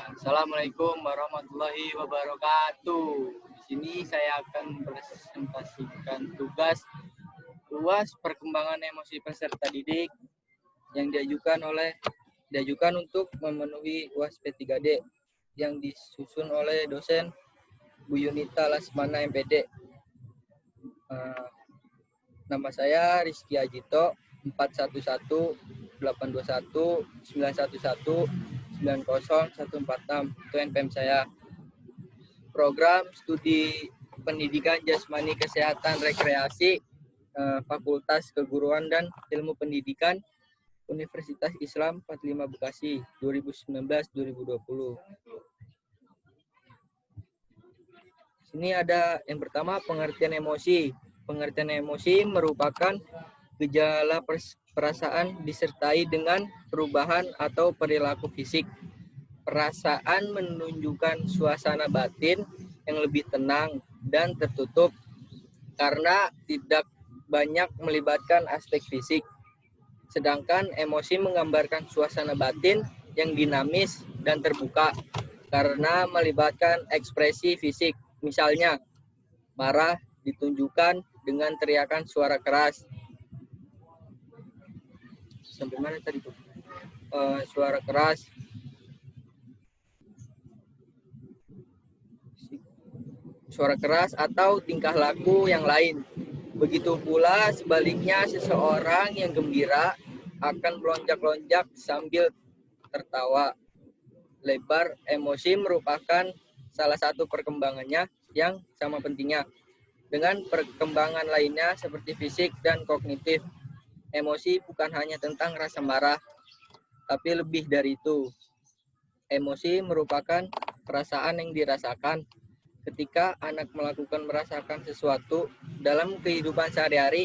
Assalamualaikum warahmatullahi wabarakatuh. Di sini saya akan presentasikan tugas UAS perkembangan emosi peserta didik yang diajukan untuk memenuhi UAS P3D yang disusun oleh dosen Bu Yunita Lasmana MPD. Nama saya Rizky Ajito, 411-821-911-90146. Itu NPM saya. Program studi pendidikan jasmani kesehatan rekreasi, Fakultas Keguruan dan Ilmu Pendidikan Universitas Islam 45 Bekasi 2019-2020. Sini ada yang pertama, pengertian emosi. Pengertian emosi merupakan gejala perasaan disertai dengan perubahan atau perilaku fisik. Perasaan menunjukkan suasana batin yang lebih tenang dan tertutup karena tidak banyak melibatkan aspek fisik. Sedangkan emosi menggambarkan suasana batin yang dinamis dan terbuka karena melibatkan ekspresi fisik. Misalnya, marah ditunjukkan dengan teriakan suara keras. Sampai mana tadi tuh? Suara keras. Suara keras atau tingkah laku yang lain. Begitu pula sebaliknya, seseorang yang gembira akan melonjak-lonjak sambil tertawa. Lebar emosi merupakan salah satu perkembangannya yang sama pentingnya dengan perkembangan lainnya seperti fisik dan kognitif. Emosi bukan hanya tentang rasa marah, tapi lebih dari itu. Emosi merupakan perasaan yang dirasakan ketika anak merasakan sesuatu dalam kehidupan sehari-hari.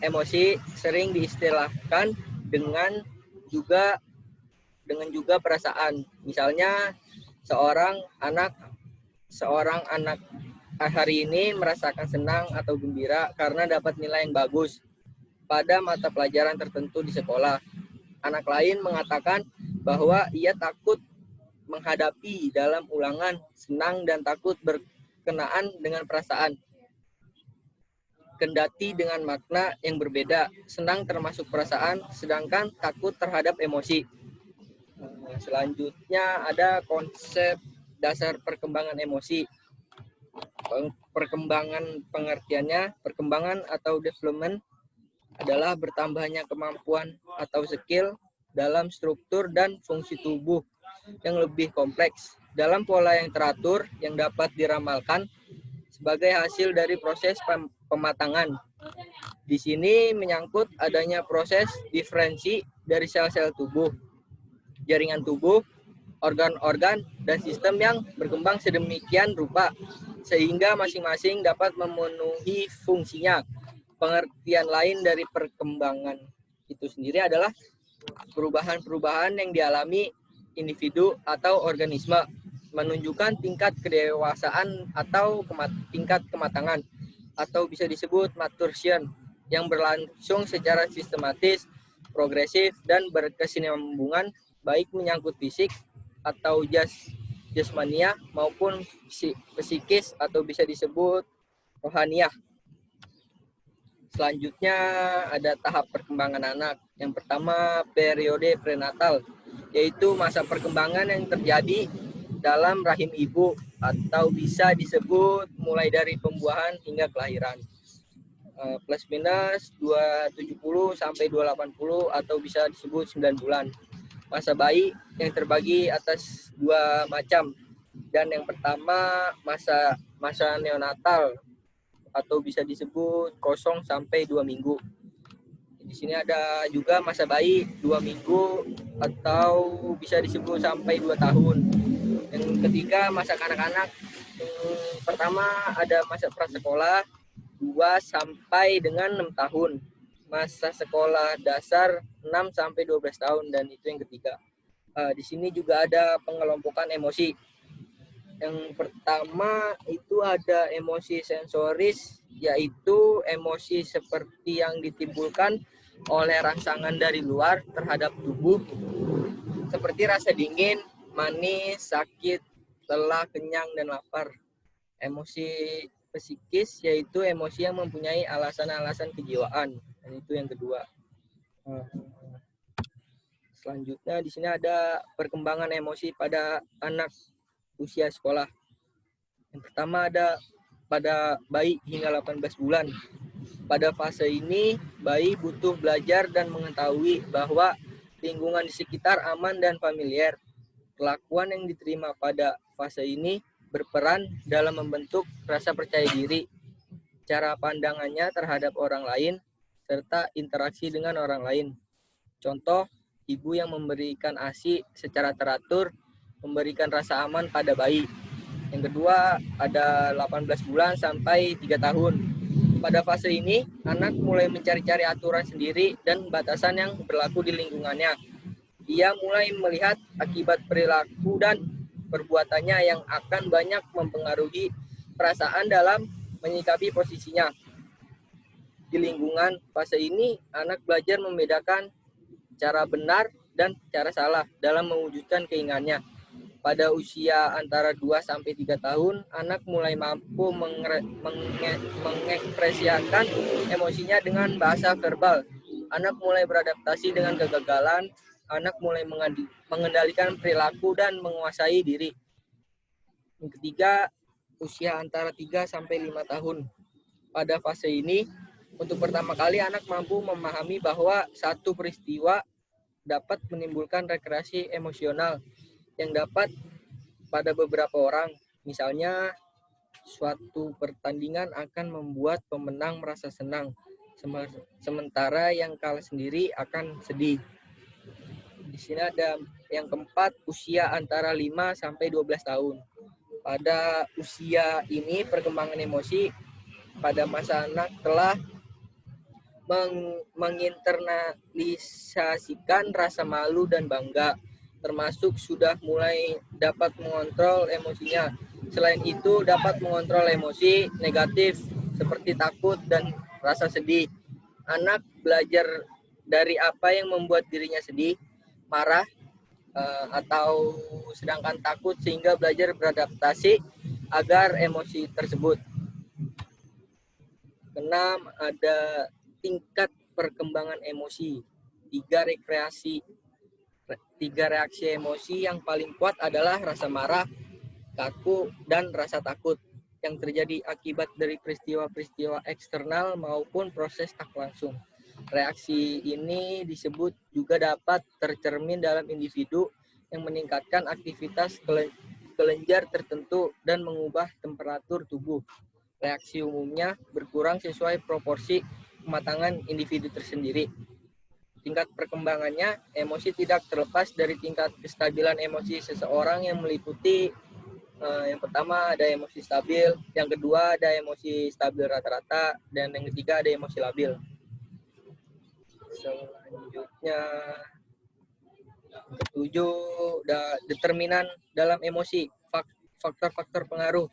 Emosi sering diistilahkan dengan juga perasaan. Misalnya, seorang anak hari ini merasakan senang atau gembira karena dapat nilai yang bagus pada mata pelajaran tertentu di sekolah. Anak lain mengatakan bahwa ia takut menghadapi dalam ulangan, senang dan takut berkenaan dengan perasaan. Kendati dengan makna yang berbeda, senang termasuk perasaan, sedangkan takut terhadap emosi. Selanjutnya ada konsep dasar perkembangan emosi. Perkembangan atau development adalah bertambahnya kemampuan atau skill dalam struktur dan fungsi tubuh yang lebih kompleks dalam pola yang teratur yang dapat diramalkan sebagai hasil dari proses pematangan. Di sini menyangkut adanya proses diferensi dari sel-sel tubuh, jaringan tubuh, organ-organ, dan sistem yang berkembang sedemikian rupa sehingga masing-masing dapat memenuhi fungsinya. Pengertian lain dari perkembangan itu sendiri adalah perubahan-perubahan yang dialami individu atau organisme, menunjukkan tingkat kedewasaan atau tingkat kematangan, atau bisa disebut maturation, yang berlangsung secara sistematis, progresif, dan berkesinambungan, baik menyangkut fisik atau jasmania maupun psikis atau bisa disebut rohaniah. Selanjutnya ada tahap perkembangan anak. Yang pertama, periode prenatal, yaitu masa perkembangan yang terjadi dalam rahim ibu atau bisa disebut mulai dari pembuahan hingga kelahiran. Plus minus 270 sampai 280 atau bisa disebut 9 bulan. Masa bayi yang terbagi atas dua macam. Dan yang pertama masa neonatal atau bisa disebut 0 sampai 2 minggu. Di sini ada juga masa bayi 2 minggu atau bisa disebut sampai 2 tahun. Yang ketiga masa kanak-kanak. Pertama ada masa prasekolah 2 sampai dengan 6 tahun. Masa sekolah dasar 6 sampai 12 tahun dan itu yang ketiga. Di sini juga ada pengelompokan emosi. Yang pertama itu ada emosi sensoris, yaitu emosi seperti yang ditimbulkan oleh rangsangan dari luar terhadap tubuh, seperti rasa dingin, manis, sakit, lelah, kenyang, dan lapar. Emosi psikis yaitu emosi yang mempunyai alasan-alasan kejiwaan. Dan itu yang kedua. Selanjutnya di sini ada perkembangan emosi pada anak usia sekolah. Yang pertama ada pada bayi hingga 18 bulan. Pada fase ini, bayi butuh belajar dan mengetahui bahwa lingkungan di sekitar aman dan familiar. Kelakuan yang diterima pada fase ini berperan dalam membentuk rasa percaya diri, cara pandangannya terhadap orang lain, serta interaksi dengan orang lain. Contoh, ibu yang memberikan ASI secara teratur memberikan rasa aman pada bayi. Yang kedua, ada 18 bulan sampai 3 tahun. Pada fase ini, anak mulai mencari-cari aturan sendiri dan batasan yang berlaku di lingkungannya. Ia mulai melihat akibat perilaku dan perbuatannya yang akan banyak mempengaruhi perasaan dalam menyikapi posisinya. Di lingkungan fase ini, anak belajar membedakan cara benar dan cara salah dalam mewujudkan keinginannya. Pada usia antara 2-3 tahun, anak mulai mampu mengekspresikan emosinya dengan bahasa verbal. Anak mulai beradaptasi dengan kegagalan, anak mulai mengendalikan perilaku dan menguasai diri. Yang ketiga, usia antara 3-5 tahun. Pada fase ini, untuk pertama kali anak mampu memahami bahwa satu peristiwa dapat menimbulkan rekreasi emosional yang dapat pada beberapa orang. Misalnya, suatu pertandingan akan membuat pemenang merasa senang, sementara yang kalah sendiri akan sedih. Di sini ada yang keempat, usia antara 5-12 tahun. Pada usia ini, perkembangan emosi pada masa anak telah menginternalisasikan rasa malu dan bangga, termasuk sudah mulai dapat mengontrol emosinya. Selain itu, dapat mengontrol emosi negatif seperti takut dan rasa sedih. Anak belajar dari apa yang membuat dirinya sedih, marah, atau sedangkan takut, sehingga belajar beradaptasi agar emosi tersebut. Keenam, ada tingkat perkembangan emosi. Tiga reaksi emosi yang paling kuat adalah rasa marah, kaku, dan rasa takut yang terjadi akibat dari peristiwa-peristiwa eksternal maupun proses tak langsung. Reaksi ini disebut juga dapat tercermin dalam individu yang meningkatkan aktivitas kelenjar tertentu dan mengubah temperatur tubuh. Reaksi umumnya berkurang sesuai proporsi kematangan individu tersendiri. Tingkat perkembangannya, emosi tidak terlepas dari tingkat kestabilan emosi seseorang yang meliputi yang pertama ada emosi stabil, yang kedua ada emosi stabil rata-rata, dan yang ketiga ada emosi labil. Selanjutnya, yang ketujuh, determinan dalam emosi, faktor-faktor pengaruh.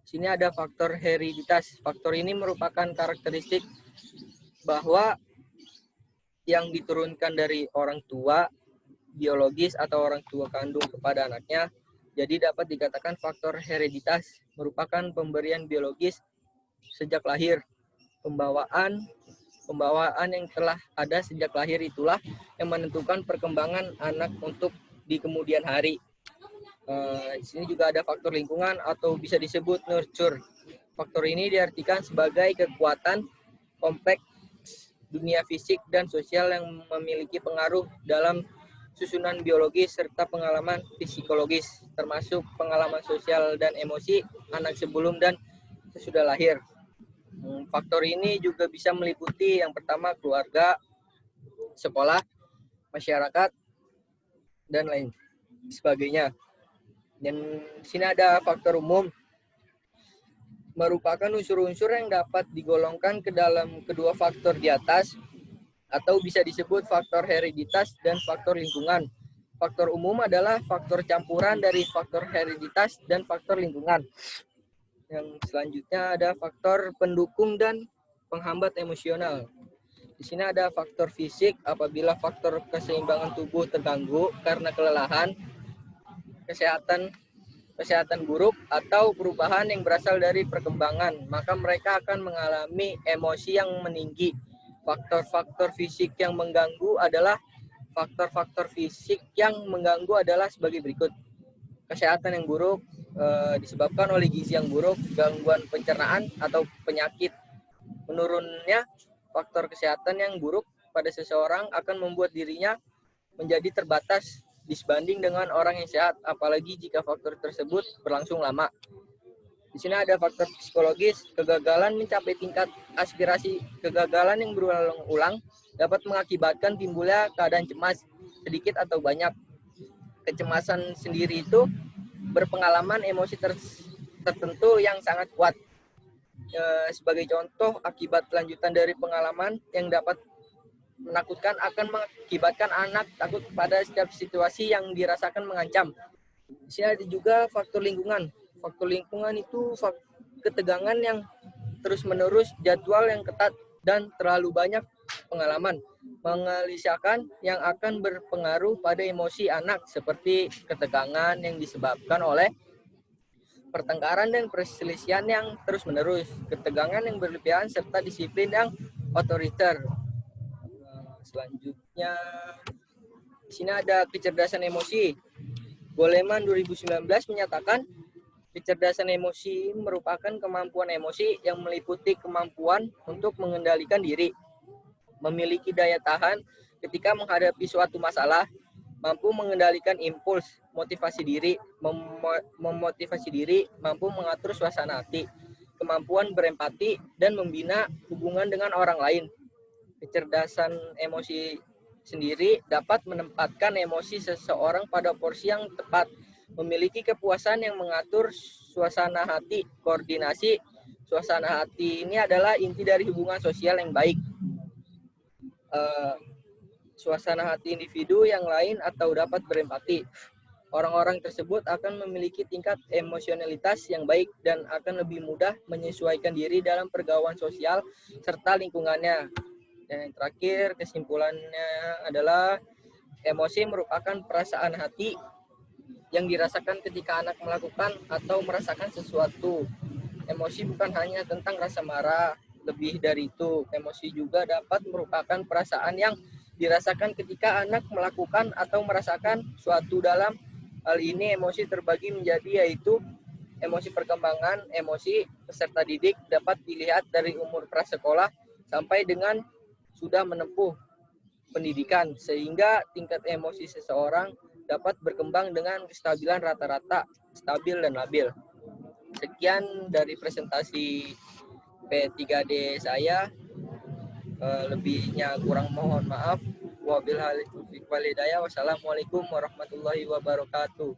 Sini ada faktor hereditas. Faktor ini merupakan karakteristik bahwa yang diturunkan dari orang tua biologis atau orang tua kandung kepada anaknya. Jadi dapat dikatakan faktor hereditas merupakan pemberian biologis sejak lahir. Pembawaan yang telah ada sejak lahir itulah yang menentukan perkembangan anak untuk di kemudian hari. Di sini juga ada faktor lingkungan atau bisa disebut nurture. Faktor ini diartikan sebagai kekuatan kompleks dunia fisik dan sosial yang memiliki pengaruh dalam susunan biologis serta pengalaman psikologis, termasuk pengalaman sosial dan emosi anak sebelum dan sesudah lahir. Faktor ini juga bisa meliputi yang pertama keluarga, sekolah, masyarakat, dan lain sebagainya. Dan di sini ada faktor umum, merupakan unsur-unsur yang dapat digolongkan ke dalam kedua faktor di atas, atau bisa disebut faktor hereditas dan faktor lingkungan. Faktor umum adalah faktor campuran dari faktor hereditas dan faktor lingkungan. Yang selanjutnya ada faktor pendukung dan penghambat emosional. Di sini ada faktor fisik apabila faktor keseimbangan tubuh terganggu karena kelelahan, kesehatan buruk atau perubahan yang berasal dari perkembangan, maka mereka akan mengalami emosi yang meninggi. Faktor-faktor fisik yang mengganggu adalah sebagai berikut. Kesehatan yang buruk disebabkan oleh gizi yang buruk, gangguan pencernaan atau penyakit. Menurunnya faktor kesehatan yang buruk pada seseorang akan membuat dirinya menjadi terbatas disebanding dengan orang yang sehat, apalagi jika faktor tersebut berlangsung lama. Di sini ada faktor psikologis, kegagalan mencapai tingkat aspirasi. Kegagalan yang berulang-ulang dapat mengakibatkan timbulnya keadaan cemas, sedikit atau banyak. Kecemasan sendiri itu berpengalaman emosi tertentu yang sangat kuat. Sebagai contoh, akibat lanjutan dari pengalaman yang dapat menakutkan akan mengakibatkan anak takut pada setiap situasi yang dirasakan mengancam. Di sini ada juga faktor lingkungan. Faktor lingkungan itu ketegangan yang terus-menerus, jadwal yang ketat, dan terlalu banyak pengalaman mengelisahkan yang akan berpengaruh pada emosi anak, seperti ketegangan yang disebabkan oleh pertengkaran dan perselisihan yang terus-menerus, ketegangan yang berlebihan, serta disiplin yang otoriter. Selanjutnya, di sini ada kecerdasan emosi. Goleman 2019 menyatakan kecerdasan emosi merupakan kemampuan emosi yang meliputi kemampuan untuk mengendalikan diri, memiliki daya tahan ketika menghadapi suatu masalah, mampu mengendalikan impuls, motivasi diri, memotivasi diri, mampu mengatur suasana hati, kemampuan berempati, dan membina hubungan dengan orang lain. Kecerdasan emosi sendiri dapat menempatkan emosi seseorang pada porsi yang tepat, memiliki kepuasan yang mengatur suasana hati. Koordinasi suasana hati ini adalah inti dari hubungan sosial yang baik. Suasana hati individu yang lain atau dapat berempati. Orang-orang tersebut akan memiliki tingkat emosionalitas yang baik dan akan lebih mudah menyesuaikan diri dalam pergaulan sosial serta lingkungannya. Dan yang terakhir, kesimpulannya adalah emosi merupakan perasaan hati yang dirasakan ketika anak melakukan atau merasakan sesuatu. Emosi bukan hanya tentang rasa marah, lebih dari itu. Emosi juga dapat merupakan perasaan yang dirasakan ketika anak melakukan atau merasakan suatu. Dalam hal ini emosi terbagi menjadi yaitu emosi perkembangan. Emosi peserta didik dapat dilihat dari umur prasekolah sampai dengan sudah menempuh pendidikan, sehingga tingkat emosi seseorang dapat berkembang dengan kestabilan rata-rata, stabil dan labil. Sekian dari presentasi P3D saya. Lebihnya kurang mohon maaf. Wabillahi taufiq wal hidayah. Wassalamualaikum warahmatullahi wabarakatuh.